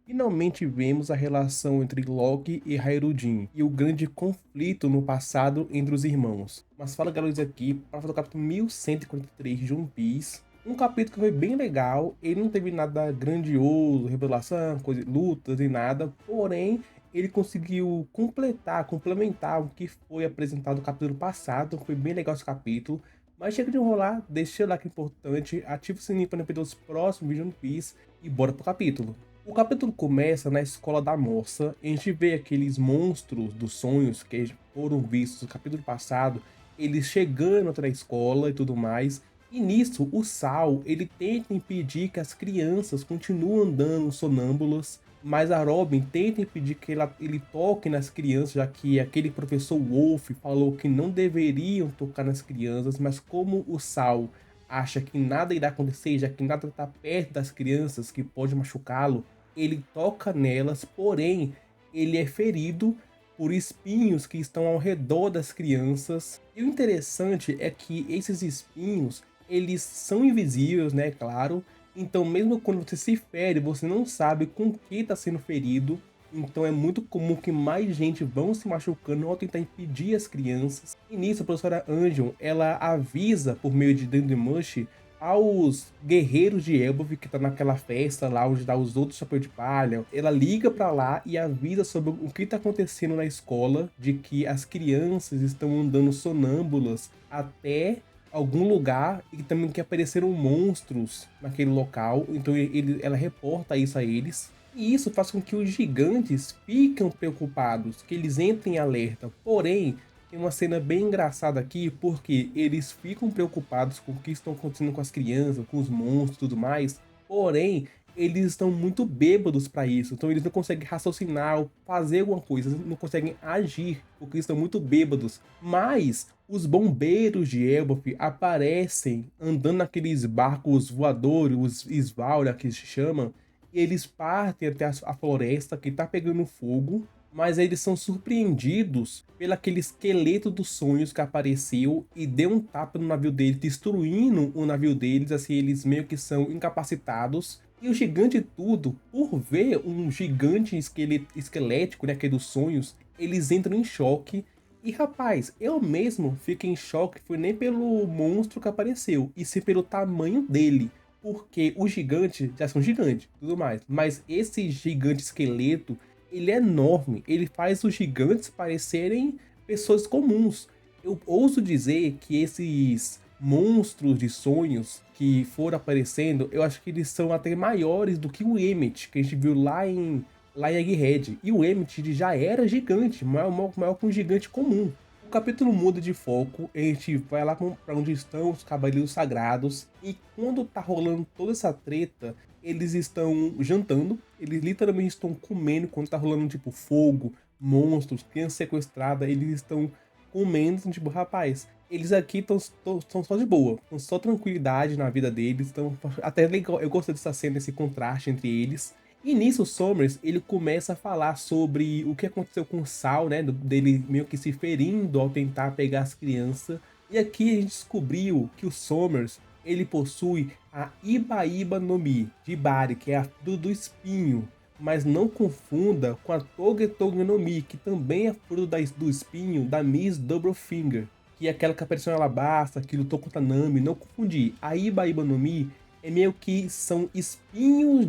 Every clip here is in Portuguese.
Finalmente vemos a relação entre Loki e Hayrodin e o grande conflito no passado entre os irmãos. Mas fala galera aqui para fazer o capítulo 1143 de One Piece. Um capítulo que foi bem legal, ele não teve nada grandioso, revelação, lutas e nada, porém ele conseguiu complementar o que foi apresentado no capítulo passado, foi bem legal esse capítulo. Mas chega de enrolar, deixa o like importante, ativa o sininho para não perder os próximos vídeos de One Piece e bora pro capítulo. O capítulo começa na escola da moça, e a gente vê aqueles monstros dos sonhos que foram vistos no capítulo passado, eles chegando até a escola e tudo mais. E nisso, o Sal, ele tenta impedir que as crianças continuem andando sonâmbulas, mas a Robin tenta impedir que ele toque nas crianças, já que aquele professor Wolf falou que não deveriam tocar nas crianças, mas como o Sal acha que nada irá acontecer, já que nada está perto das crianças que pode machucá-lo, ele toca nelas, porém ele é ferido por espinhos que estão ao redor das crianças. E o interessante é que esses espinhos, eles são invisíveis, né, claro. Então mesmo quando você se fere, você não sabe com que está sendo ferido. Então é muito comum que mais gente vão se machucando ao tentar impedir as crianças. E nisso a professora Angel, ela avisa por meio de Dandemush aos guerreiros de Elbaf que tá naquela festa lá onde dá os outros chapéu de palha. Ela liga pra lá e avisa sobre o que tá acontecendo na escola, de que as crianças estão andando sonâmbulas até algum lugar e também que apareceram monstros naquele local. Então ela reporta isso a eles. E isso faz com que os gigantes fiquem preocupados, que eles entrem em alerta. Porém, tem uma cena bem engraçada aqui, porque eles ficam preocupados com o que estão acontecendo com as crianças, com os monstros e tudo mais, porém, eles estão muito bêbados para isso, então eles não conseguem raciocinar ou fazer alguma coisa, não conseguem agir, porque estão muito bêbados. Mas os bombeiros de Elbaf aparecem andando naqueles barcos voadores, os Svalda que se chamam, e eles partem até a floresta que tá pegando fogo, mas eles são surpreendidos pelo aquele esqueleto dos sonhos que apareceu e deu um tapa no navio deles, destruindo o navio deles, assim, eles meio que são incapacitados. E o gigante tudo, por ver um gigante esquelético, né, que é dos sonhos, eles entram em choque. E rapaz, eu mesmo fiquei em choque, foi nem pelo monstro que apareceu, e sim pelo tamanho dele. Porque os gigantes já são gigantes, tudo mais. Mas esse gigante esqueleto, ele é enorme, ele faz os gigantes parecerem pessoas comuns. Eu ouso dizer que esses monstros de sonhos que foram aparecendo, eu acho que eles são até maiores do que o Emmet, que a gente viu lá em Egghead. E o Emmet já era gigante, maior que um gigante comum. O capítulo muda de foco, a gente vai lá para onde estão os Cavaleiros Sagrados, e quando tá rolando toda essa treta, eles estão jantando, eles literalmente estão comendo quando tá rolando, tipo, fogo, monstros, criança sequestrada, eles estão comendo, assim, tipo, rapaz, eles aqui estão só de boa, estão só tranquilidade na vida deles, então até legal, eu gosto dessa cena, esse contraste entre eles. E nisso o Somers, ele começa a falar sobre o que aconteceu com o Sal, né, dele meio que se ferindo ao tentar pegar as crianças. E aqui a gente descobriu que o Somers, ele possui a Iba no Mi, de Bari, que é a fruta do espinho. Mas não confunda com a Toge no Mi, que também é fruta do espinho da Miss Doublefinger, que é aquela que apareceu em Alabasta, que lutou contra Nami. Não confundir. A Iba no Mi é meio que são espinhos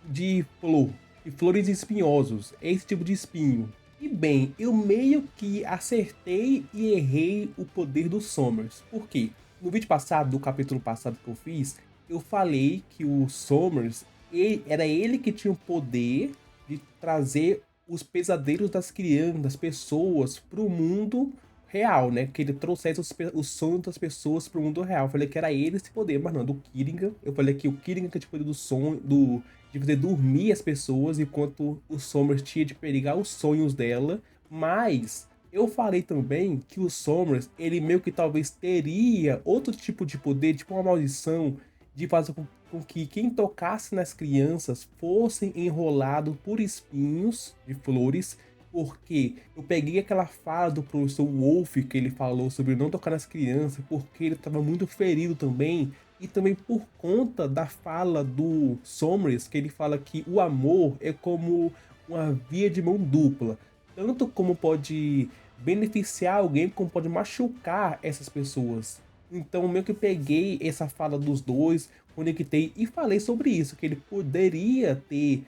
de flor, de flores espinhosos, é esse tipo de espinho. E bem, eu meio que acertei e errei o poder do Somers. Por quê? No vídeo passado, do capítulo passado que eu fiz, eu falei que o Somers, era ele que tinha o poder de trazer os pesadelos das crianças, das pessoas, pro mundo real, né? Que ele trouxesse os sonhos das pessoas pro mundo real. Eu falei que era ele esse poder, mas não, do Kiringa. Eu falei que o Kiringa tinha o poder do sonho, de fazer dormir as pessoas, enquanto o Somers tinha de perigar os sonhos dela. Mas eu falei também que o Somers, ele meio que talvez teria outro tipo de poder, tipo uma maldição, de fazer com que quem tocasse nas crianças fossem enrolados por espinhos de flores, porque eu peguei aquela fala do professor Wolf que ele falou sobre não tocar nas crianças, porque ele estava muito ferido também e também por conta da fala do Somers, que ele fala que o amor é como uma via de mão dupla, tanto como pode beneficiar alguém, como pode machucar essas pessoas. Então, meio que peguei essa fala dos dois, conectei e falei sobre isso, que ele poderia ter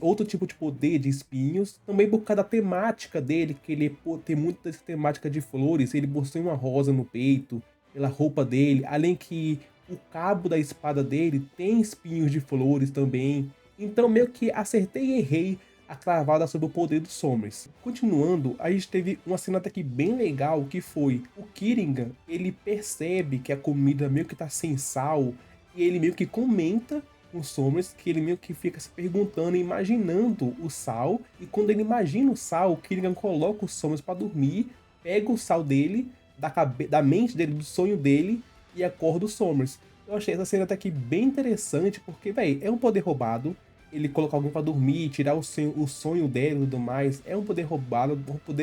outro tipo de poder de espinhos, também por causa da temática dele, que ele tem muito dessa temática de flores, ele possui uma rosa no peito, pela roupa dele, além que o cabo da espada dele tem espinhos de flores também. Então meio que acertei e errei a cravada sobre o poder dos Somers. Continuando, a gente teve uma cena até que bem legal, que foi o Kieran, ele percebe que a comida meio que tá sem sal, e ele meio que comenta com os Somers, que ele meio que fica se perguntando, imaginando o sal, e quando ele imagina o sal, o Kieran coloca os Somers para dormir, pega o sal dele, da mente dele, do sonho dele, e acorda os Somers. Eu achei essa cena até que bem interessante, porque, véi, é um poder roubado, ele colocar alguém pra dormir, tirar o sonho dele e tudo mais, é um poder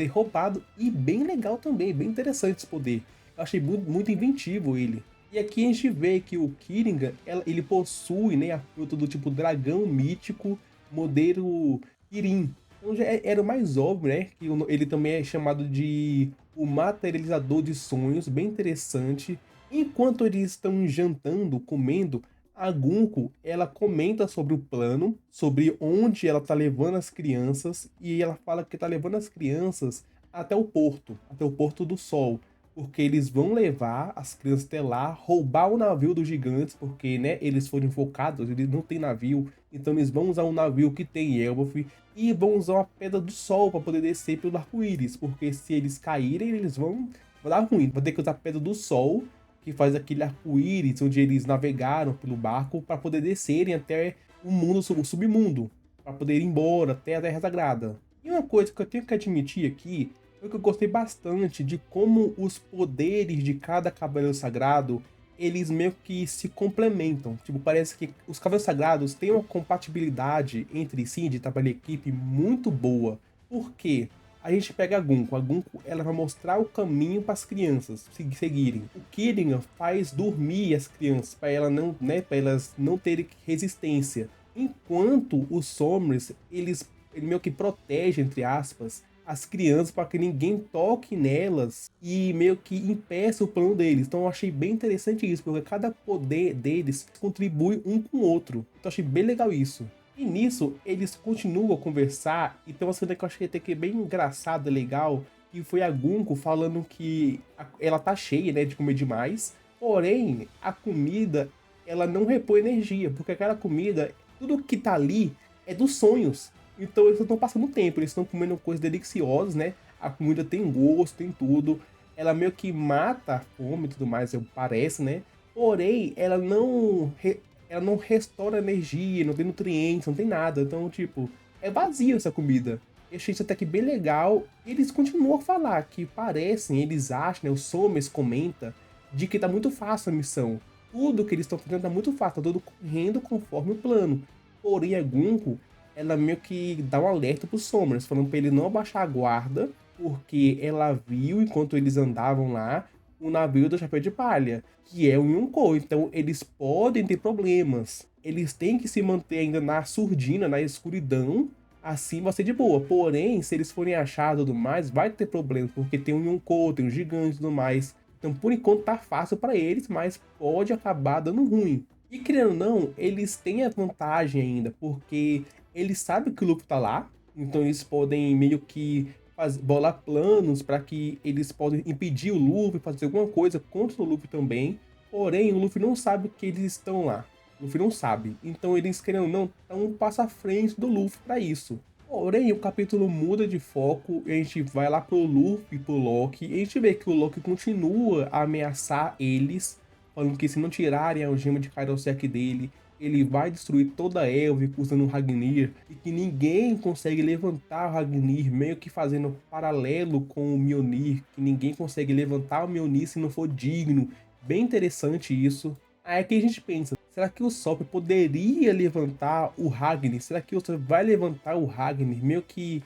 roubado e bem legal também, bem interessante esse poder. Eu achei muito inventivo ele. E aqui a gente vê que o Kieran, ele possui, né, a fruta do tipo dragão mítico, modelo Kirin. Então já era o mais óbvio, né, que ele também é chamado de o materializador de sonhos, bem interessante. Enquanto eles estão jantando, comendo, a Gunko, ela comenta sobre o plano, sobre onde ela tá levando as crianças, e ela fala que tá levando as crianças até o Porto do Sol, porque eles vão levar as crianças até lá, roubar o navio dos gigantes, porque, né, eles foram invocados, eles não têm navio, então eles vão usar um navio que tem Elbaf, e vão usar uma Pedra do Sol para poder descer pelo arco-íris, porque se eles caírem, eles vai dar ruim, vai ter que usar a Pedra do Sol, que faz aquele arco-íris onde eles navegaram pelo barco para poder descerem até o mundo, o submundo, para poder ir embora até a Terra Sagrada. E uma coisa que eu tenho que admitir aqui foi que eu gostei bastante de como os poderes de cada Cavaleiro Sagrado eles meio que se complementam. Tipo, parece que os Cavaleiros Sagrados têm uma compatibilidade entre si de trabalhar em equipe muito boa. Por quê? A gente pega a Gunko. A Gunko, ela vai mostrar o caminho para as crianças seguirem. O Kieran faz dormir as crianças para ela não, né, para elas não terem resistência. Enquanto os Somers, ele meio que protege, entre aspas, as crianças para que ninguém toque nelas e meio que impeça o plano deles. Então eu achei bem interessante isso, porque cada poder deles contribui um com o outro. Então eu achei bem legal isso. E nisso, eles continuam a conversar, e tem uma cena que eu achei até que bem engraçada, legal, que foi a Gunko falando que ela tá cheia, né, de comer demais, porém, a comida, ela não repõe energia, porque aquela comida, tudo que tá ali é dos sonhos. Então eles estão passando tempo, eles estão comendo coisas deliciosas, né, a comida tem gosto, tem tudo, ela meio que mata a fome e tudo mais, parece, né, porém, ela não restaura energia, não tem nutrientes, não tem nada. Então, tipo, é vazio essa comida. Eu achei isso até que bem legal. E eles continuam a falar que parecem, eles acham, né? O Somers comenta de que tá muito fácil a missão. Tudo que eles estão fazendo tá muito fácil, tá tudo correndo conforme o plano. Porém, a Gunko, ela meio que dá um alerta pro Somers, falando pra ele não abaixar a guarda, porque ela viu, enquanto eles andavam lá, o navio do Chapéu de Palha, que é o Yonkou. Então eles podem ter problemas. Eles têm que se manter ainda na surdina, na escuridão. Assim vai ser de boa. Porém, se eles forem achados e tudo mais, vai ter problemas. Porque tem um Yonkou, tem um gigante e tudo mais. Então, por enquanto, tá fácil para eles, mas pode acabar dando ruim. E querendo ou não, eles têm a vantagem ainda, porque eles sabem que o Luffy tá lá. Então eles podem meio que bolar planos para que eles possam impedir o Luffy, fazer alguma coisa contra o Luffy também. Porém, o Luffy não sabe que eles estão lá. O Luffy não sabe. Então eles, querendo ou não, estão um passo à frente do Luffy para isso. Porém, o capítulo muda de foco e a gente vai lá pro Luffy, pro Loki, e a gente vê que o Loki continua a ameaçar eles, falando que se não tirarem a algema de Kairosek dele, ele vai destruir toda a Elvic usando o Ragnir, e que ninguém consegue levantar o Ragnir, meio que fazendo paralelo com o Mjolnir, que ninguém consegue levantar o Mjolnir se não for digno. Bem interessante isso. Aí que a gente pensa, será que o Sop poderia levantar o Ragnir? Será que o Sop vai levantar o Ragnir? Meio que...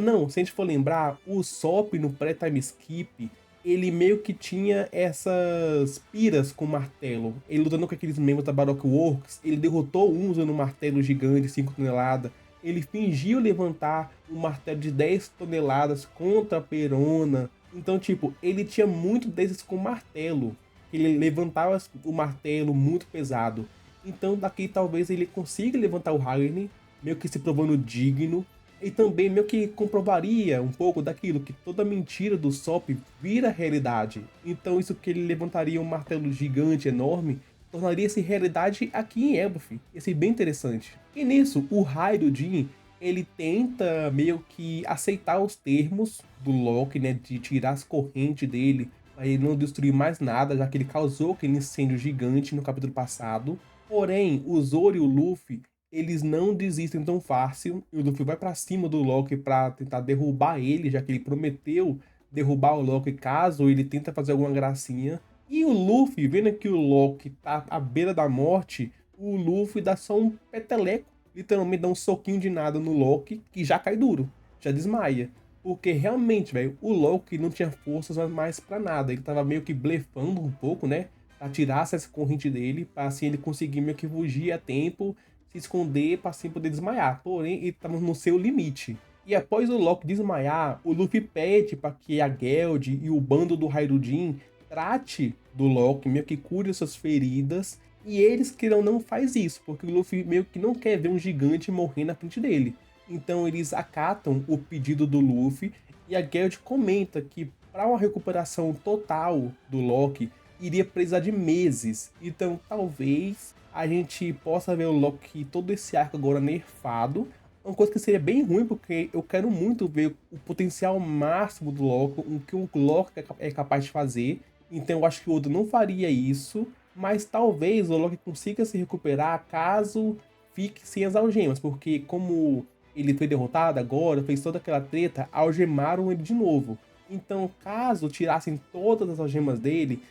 Não, se a gente for lembrar, o Sop no pré-time skip, ele meio que tinha essas piras com martelo. Ele lutando com aqueles membros da Baroque Works, ele derrotou um usando um martelo gigante de 5 toneladas. Ele fingiu levantar um martelo de 10 toneladas contra a Perona. Então, tipo, ele tinha muito desses com martelo. Ele levantava o martelo muito pesado. Então, daqui talvez ele consiga levantar o Ragni, meio que se provando digno. E também meio que comprovaria um pouco daquilo que toda mentira do Sop vira realidade. Então isso que ele levantaria um martelo gigante, enorme, tornaria-se realidade aqui em Elbaf. Ia ser bem interessante. E nisso, o Hyrule, ele tenta meio que aceitar os termos do Loki, né, de tirar as correntes dele, para ele não destruir mais nada, já que ele causou aquele incêndio gigante no capítulo passado. Porém, o Zoro e o Luffy eles não desistem tão fácil, e o Luffy vai pra cima do Loki pra tentar derrubar ele, já que ele prometeu derrubar o Loki caso ele tenta fazer alguma gracinha. E o Luffy, vendo que o Loki tá à beira da morte, o Luffy dá só um peteleco, literalmente dá um soquinho de nada no Loki, que já cai duro, já desmaia. Porque realmente, velho, o Loki não tinha forças mais pra nada, ele tava meio que blefando um pouco, né? Pra tirar essa corrente dele, pra assim ele conseguir meio que fugir a tempo, se esconder para assim poder desmaiar. Porém, estamos no seu limite. E após o Loki desmaiar, o Luffy pede para que a Geld e o bando do Hyrule trate do Loki, meio que cure suas feridas. E eles que não faz isso, porque o Luffy meio que não quer ver um gigante morrer na frente dele. Então eles acatam o pedido do Luffy e a Geld comenta que para uma recuperação total do Loki iria precisar de meses. Então talvez a gente possa ver o Loki todo esse arco agora nerfado. Uma coisa que seria bem ruim, porque eu quero muito ver o potencial máximo do Loki, o que o Loki é capaz de fazer. Então eu acho que o Oda não faria isso, mas talvez o Loki consiga se recuperar caso fique sem as algemas, porque como ele foi derrotado agora, fez toda aquela treta, algemaram ele de novo. Então, caso tirassem todas as algemas dele,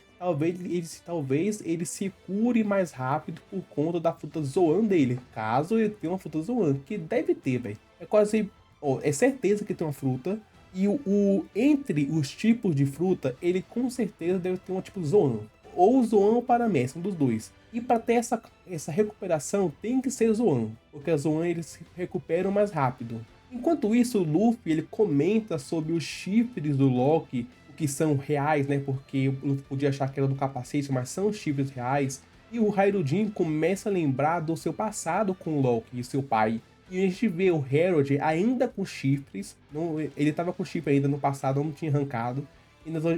talvez ele se cure mais rápido por conta da fruta Zoan dele. Caso ele tenha uma fruta Zoan, que deve ter, velho. É quase. É certeza que tem uma fruta. E entre os tipos de fruta, ele com certeza deve ter um tipo Zoan. Ou Zoan ou Paramécia, um dos dois. E para ter essa recuperação, tem que ser Zoan. Porque a Zoan eles se recuperam mais rápido. Enquanto isso, o Luffy ele comenta sobre os chifres do Loki, que são reais, né? Porque eu podia achar que era do capacete, mas são chifres reais. E o Hyrule começa a lembrar do seu passado com o Loki e seu pai. E a gente vê o Harold ainda com chifres. Ele estava com chifre ainda no passado, não tinha arrancado.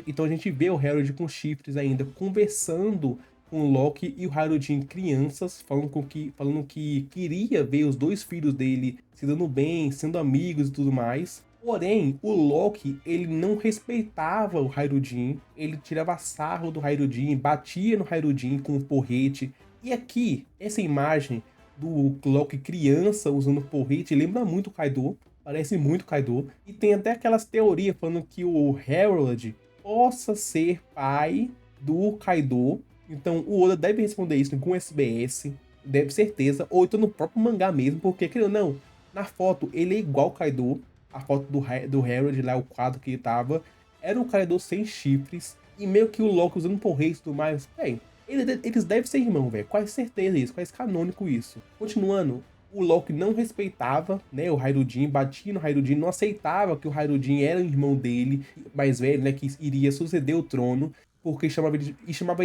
Então a gente vê o Harold com chifres ainda, conversando com o Loki e o Hyrule crianças, falando que queria ver os dois filhos dele se dando bem, sendo amigos e tudo mais. Porém, o Loki, ele não respeitava o Hyrule, ele tirava sarro do Hyrule, batia no Hyrule com um porrete. E aqui, essa imagem do Loki criança usando porrete lembra muito o Kaido, parece muito Kaido. E tem até aquelas teorias falando que o Harold possa ser pai do Kaido. Então o Oda deve responder isso com SBS, deve certeza, ou então no próprio mangá mesmo, porque, querendo ou não, na foto ele é igual o Kaido. A foto do Harold lá, o quadro que ele tava, era um Kaido sem chifres, e meio que o Loki usando porrete e tudo mais. Bem, eles devem ser irmão, velho. Quase certeza isso, quase canônico isso. Continuando, o Loki não respeitava, né, o Hyrule, batia no Hyrule, não aceitava que o Hyrule era o irmão dele, mais velho, né, que iria suceder o trono, porque chamava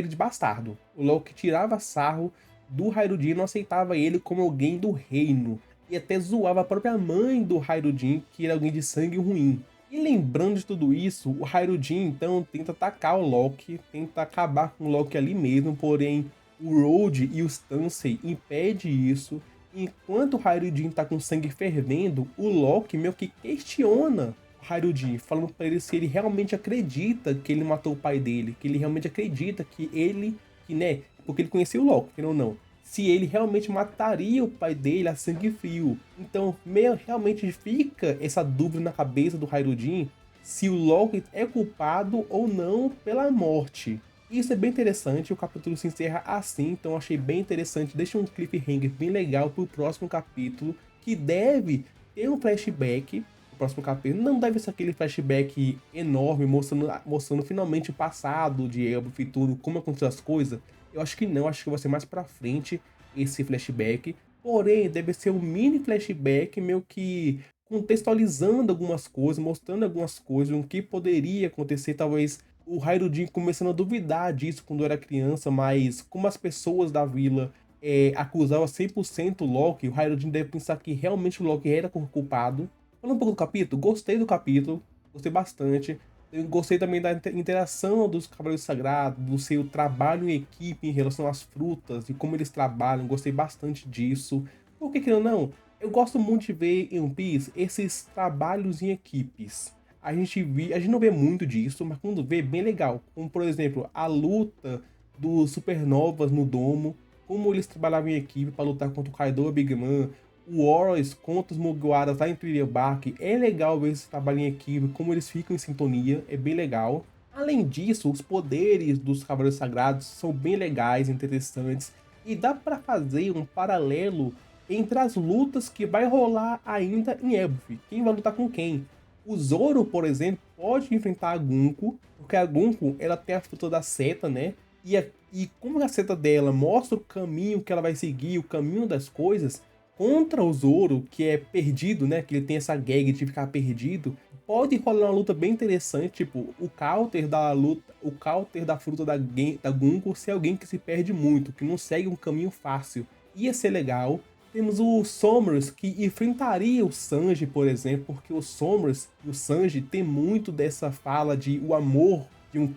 ele de bastardo. O Loki tirava sarro do Hyrule e não aceitava ele como alguém do reino. E até zoava a própria mãe do Hyrule, que era alguém de sangue ruim. E lembrando de tudo isso, o Hyrule então tenta atacar o Loki, tenta acabar com o Loki ali mesmo, porém o Road e o Stansei impedem isso. Enquanto o Hyrule tá com sangue fervendo, o Loki meio que questiona o Hyrule, falando pra ele se ele realmente acredita que ele matou o pai dele, que ele realmente acredita que ele, que né, porque ele conhecia o Loki, querendo ou não, se ele realmente mataria o pai dele a sangue frio. Então, meio realmente fica essa dúvida na cabeça do Hyrule se o Loki é culpado ou não pela morte. Isso é bem interessante, o capítulo se encerra assim, então eu achei bem interessante. Deixa um cliffhanger bem legal pro próximo capítulo, que deve ter um flashback, no próximo capítulo. Não deve ser aquele flashback enorme, mostrando finalmente o passado de Elbaf e tudo, como aconteceu as coisas. Eu acho que não, acho que vai ser mais pra frente esse flashback. Porém, deve ser um mini flashback meio que contextualizando algumas coisas, mostrando algumas coisas, o que poderia acontecer, talvez o Hyrule começando a duvidar disso quando era criança, mas como as pessoas da vila acusavam 100% o Loki, o Hyrule deve pensar que realmente o Loki era o culpado. Falando um pouco do capítulo, gostei do capítulo, gostei bastante. Eu gostei também da interação dos Cavaleiros Sagrados, do seu trabalho em equipe em relação às frutas e como eles trabalham, gostei bastante disso. Porque, querendo ou não, eu gosto muito de ver em One Piece esses trabalhos em equipes. A gente não vê muito disso, mas quando vê, bem legal. Como, por exemplo, a luta dos Supernovas no domo, como eles trabalhavam em equipe para lutar contra o Kaido e o Big Mom, o Horus contra os Mugiwaras lá em Thriller Bark. É legal ver esse trabalho em equipe, como eles ficam em sintonia, é bem legal. Além disso, os poderes dos Cavaleiros Sagrados são bem legais, interessantes, e dá para fazer um paralelo entre as lutas que vai rolar ainda em Elbaf. Quem vai lutar com quem? O Zoro, por exemplo, pode enfrentar a Gunko, porque a Gunko, ela tem a fruta da seta, né? E como a seta dela mostra o caminho que ela vai seguir, o caminho das coisas, contra o Zoro, que é perdido, né? Que ele tem essa gag de ficar perdido, pode rolar uma luta bem interessante, tipo, o counter da luta, o counter da fruta da Gunko ser alguém que se perde muito, que não segue um caminho fácil. Ia ser legal. Temos o Sommers, que enfrentaria o Sanji, por exemplo, porque o Sommers e o Sanji tem muito dessa fala de o amor,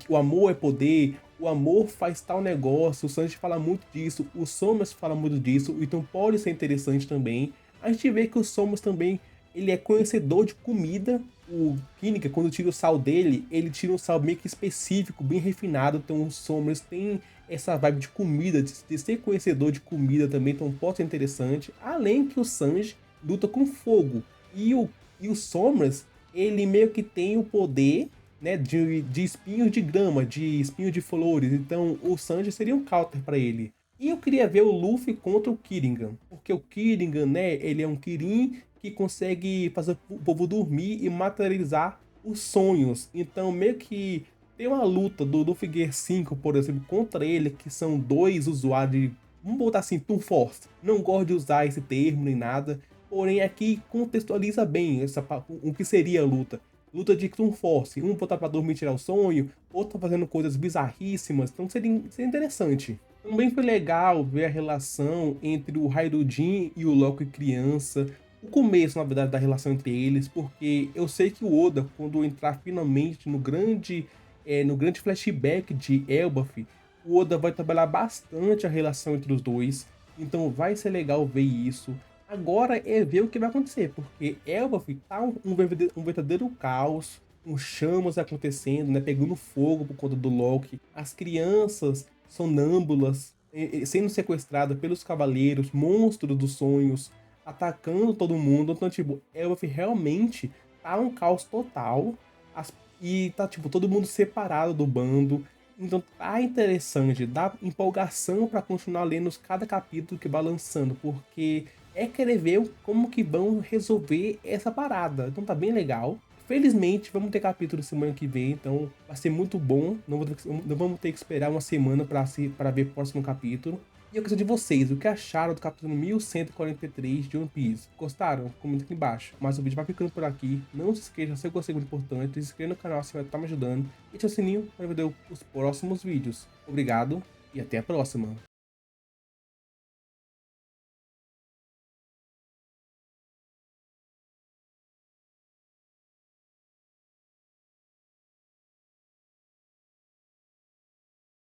o amor é poder, o amor faz tal negócio, o Sanji fala muito disso, o Sommers fala muito disso, então pode ser interessante também. A gente vê que o Sommers também, ele é conhecedor de comida. O Kinnikuh, quando tira o sal dele, ele tira um sal meio que específico, bem refinado, então o Sommers tem essa vibe de comida, de ser conhecedor de comida também, então pode ser interessante. Além que o Sanji luta com fogo. E o Sommers, ele meio que tem o poder, né, de espinhos de grama, de espinhos de flores. Então o Sanji seria um counter para ele. E eu queria ver o Luffy contra o Kiringan. Porque o Kiringan, né, ele é um Kirin que consegue fazer o povo dormir e materializar os sonhos. Então meio que tem uma luta do Luffy Gear 5, por exemplo, contra ele, que são dois usuários de, vamos botar assim, Toon Force. Não gosto de usar esse termo nem nada, porém aqui contextualiza bem o que seria a luta. Luta de Toon Force, um botar pra dormir e tirar o sonho, outro tá fazendo coisas bizarríssimas, então seria interessante. Também foi legal ver a relação entre o Hyrule e o Loki criança, o começo, na verdade, da relação entre eles, porque eu sei que o Oda, quando entrar finalmente no grande flashback de Elbaf, o Oda vai trabalhar bastante a relação entre os dois, então vai ser legal ver isso. Agora é ver o que vai acontecer, porque Elbaf tá um verdadeiro caos, com chamas acontecendo, né, pegando fogo por conta do Loki, as crianças sonâmbulas sendo sequestradas pelos cavaleiros, monstros dos sonhos, atacando todo mundo. Então, tipo, Elbaf realmente tá um caos total. E tá, tipo, todo mundo separado do bando. Então tá interessante, dá empolgação pra continuar lendo cada capítulo que vai lançando, porque é querer ver como que vão resolver essa parada. Então tá bem legal. Felizmente, vamos ter capítulo semana que vem, então vai ser muito bom. Não vamos ter que esperar uma semana pra ver o próximo capítulo. E eu quero saber de vocês, o que acharam do capítulo 1143 de One Piece? Gostaram? Comenta aqui embaixo. Mas o vídeo vai ficando por aqui. Não se esqueça, se você gostou, é muito importante, se inscreva no canal, você vai estar me ajudando. E ative o sininho para ver os próximos vídeos. Obrigado e até a próxima.